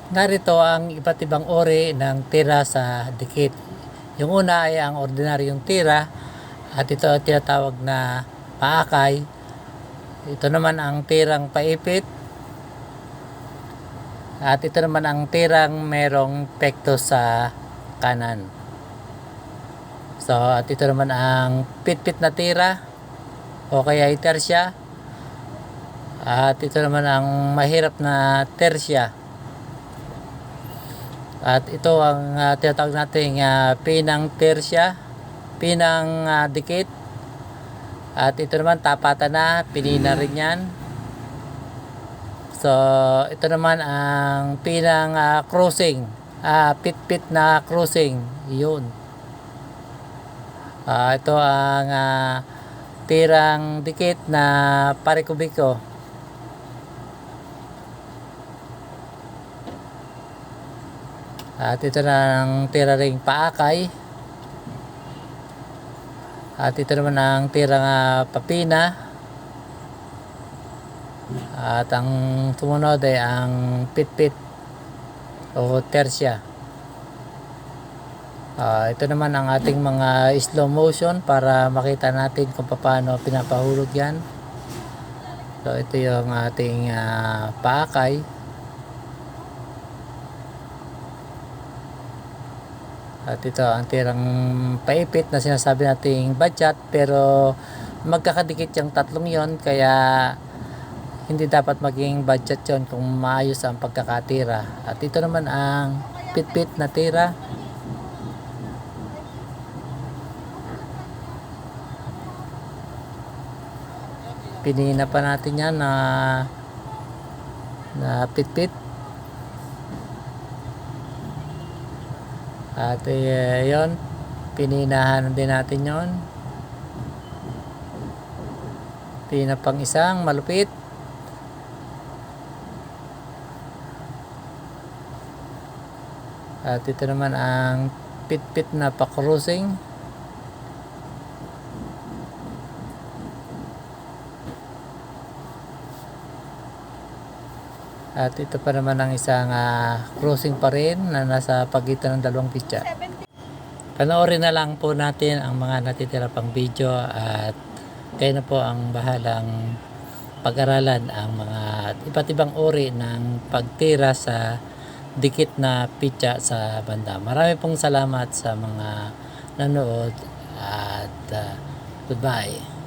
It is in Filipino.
Narito ang iba't ibang uri ng tira sa dikit. Yung una ay ang ordinaryong tira at ito ay tinatawag na paakay. Ito naman ang tirang paipit at ito naman ang tirang merong pekto sa kanan. So at ito naman ang pitpit na tira o kaya tersya at ito naman ang mahirap na tersya. At ito ang tinatawag nating pinang tersya, pinang dikit. At ito naman tapatan na, pinina rin yan. So ito naman ang pinang crossing, pit-pit na crossing, yun. Ito ang tirang dikit na pare-kubiko. At ito na ang tira ring paakay. At ito naman ang tirang papina. At ang sumunod ay ang pitpit o tersya. Ito naman ang ating mga slow motion para makita natin kung paano pinapahulog yan. So ito yung ating paakay. At ito ang tirang paipit na sinasabi nating badyat, pero magkakadikit yung tatlong yon, kaya hindi dapat maging badyat yon kung maayos ang pagkakatira. At ito naman ang pitpit na tira. Pinina pa natin yan na pitpit. At yun, pininahan din natin yon. Pina pang isang malupit. At ito naman ang pitpit na pa-crossing. At ito pa naman ang isang crossing pa rin na nasa pagitan ng dalawang pitya. Panoorin na lang po natin ang mga natitira pang video at kayo na po ang bahalang pag-aralan ang mga iba't ibang uri ng pagtira sa dikit na pitya sa banda. Marami pong salamat sa mga nanood at goodbye.